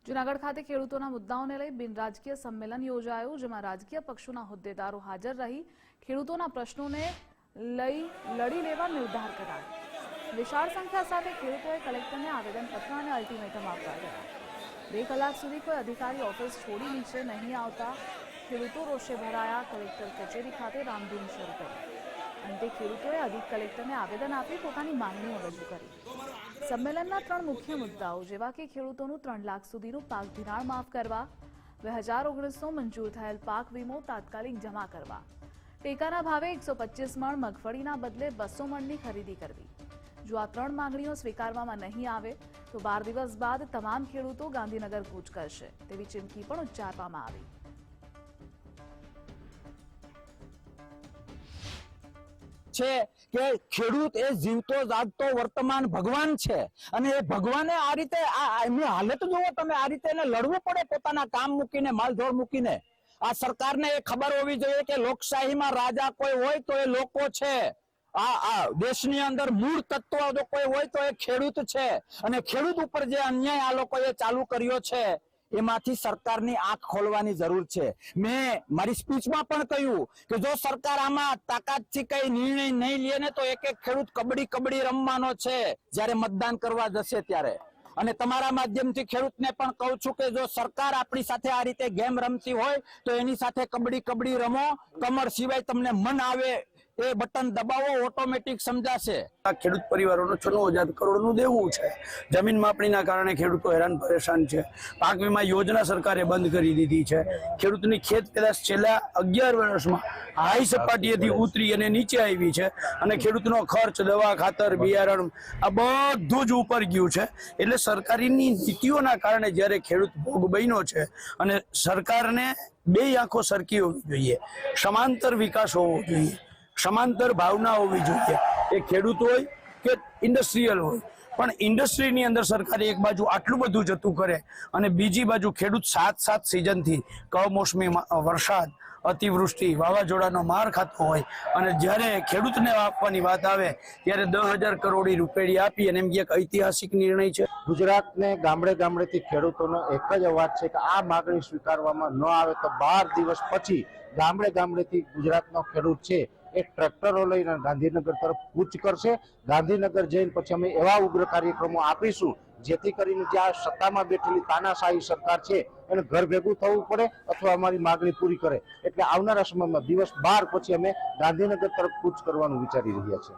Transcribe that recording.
જૂનાગઢ ખાતે ખેડૂતોના મુદ્દાઓને લઈ બિનરાજકીય સંમેલન યોજાયું, જેમાં રાજકીય પક્ષોના હોદ્દેદારો હાજર રહી ખેડૂતોના પ્રશ્નોને લઈ લડી લેવા નિર્ધાર કરાયો। વિશાળ સંખ્યા સાથે ખેડૂતોએ કલેક્ટરને આવેદનપત્ર અને અલ્ટિમેટમ આપવા ગયા। 2 કલાક સુધી કોઈ અધિકારી ઓફિસ છોડી નીચે નહીં આવતા ખેડૂતો રોષે ભરાયા। કલેક્ટર કચેરી ખાતે રામધૂન શરૂ કરી। અંતે ખેડૂતોએ અધિક કલેક્ટરને આવેદન આપી પોતાની માંગણીઓ રજૂ કરી। સંમેલનના 3 મુખ્ય મુદ્દાઓ જેવા કે ખેડૂતોનું 3 લાખ સુધીનું પાક ધિરાણ માફ કરવા, 2019 મંજૂર થયેલ પાક વીમો તાત્કાલિક જમા કરવા, ટેકાના ભાવે 125 મણ મગફળીના બદલે 200 મણની ખરીદી કરવી। જો આ 3 માંગણીઓ સ્વીકારવામાં નહીં આવે તો 12 દિવસ બાદ તમામ ખેડૂતો ગાંધીનગર કૂચ કરશે તેવી ચીમકી પણ ઉચ્ચારવામાં આવી। છે કે ખેડૂત એ જીવતો જાગતો વર્તમાન ભગવાન છે અને એ ભગવાને આ રીતે એમની હાલત જોવો તમે, આ રીતે એને લડવું પડે પોતાના કામ મૂકીને, માલઢોર મૂકીને। આ સરકારને એ ખબર હોવી જોઈએ કે લોકશાહીમાં રાજા કોઈ હોય તો એ લોકો છે। આ દેશની અંદર મૂળ તત્વ જો કોઈ હોય તો એ ખેડૂત છે અને ખેડૂત ઉપર જે અન્યાય આ લોકોએ ચાલુ કર્યો છે એમાંથી સરકારની આંખ ખોલવાની જરૂર છે। મેં મારી સ્પીચમાં પણ કહ્યું કે જો સરકાર આમાં તાકાતથી કઈ નિર્ણય નહીં લે ને તો એક ખેડૂત કબડ્ડી રમવાનો છે જ્યારે મતદાન કરવા જશે ત્યારે। અને તમારા માધ્યમથી ખેડૂતને પણ કહું છું કે જો સરકાર આપણી સાથે આ રીતે ગેમ રમતી હોય તો એની સાથે કબડ્ડી રમો, કમર સિવાય તમને મન આવે એ બટન દબાવો, ઓટોમેટિક સમજાશે। ખેડૂત પરિવારોનો 96,000 કરોડનું દેવું છે। જમીન માપણીના કારણે ખેડૂતો હેરાન પરેશાન છે। પાક વીમા યોજના સરકારે બંધ કરી દીધી છે। ખેડૂતની ખેત પેદાશ છેલ્લા 11 વર્ષમાં હાઈ સપાટીએથી ઉતરી અને નીચે આવી છે અને ખેડૂતનો ખર્ચ, દવા, ખાતર, બિયારણ આ બધું જ ઉપર ગયું છે। એટલે સરકારની નીતિઓના કારણે જ્યારે ખેડૂત ભોગ બન્યો છે અને સરકારને 2 આંખો સરખી હોવી જોઈએ, સમાંતર વિકાસ હોવો જોઈએ, સમાંતર ભાવના હોવી જોઈએ। એ ખેડૂત હોય કે ઇન્ડસ્ટ્રીયલ હોય, પણ ઇન્ડસ્ટ્રીની અંદર સરકારે એક બાજુ આટલું બધું જતું કરે અને બીજી બાજુ ખેડૂત 7 સિઝનથી કમોસમી વરસાદ, અતિવૃષ્ટિ, વાવાઝોડાનો માર ખાતો હોય અને જ્યારે ખેડૂતને આપવાની વાત આવે ત્યારે 10,000 કરોડ રૂપિયા આપી અને એમ કે એક ઐતિહાસિક નિર્ણય છે। ગુજરાતને ગામડે ગામડેથી ખેડૂતોનો એક જ અવાજ છે કે આ માગણી સ્વીકારવામાં ન આવે તો 12 દિવસ પછી ગામડે ગામડેથી ગુજરાતનો ખેડૂત છે એક ટ્રેક્ટરો લઈને ગાંધીનગર તરફ કૂચ કરશે। ગાંધીનગર જઈને પછી અમે એવા ઉગ્ર કાર્યક્રમો આપીશું જેથી કરીને જે આ સત્તામાં બેઠેલી તાનાશાહી સરકાર છે એને ઘર ભેગું થવું પડે અથવા અમારી માગણી પૂરી કરે। એટલે આવનારા સમયમાં દિવસ 12 પછી અમે ગાંધીનગર તરફ કૂચ કરવાનું વિચારી રહ્યા છીએ।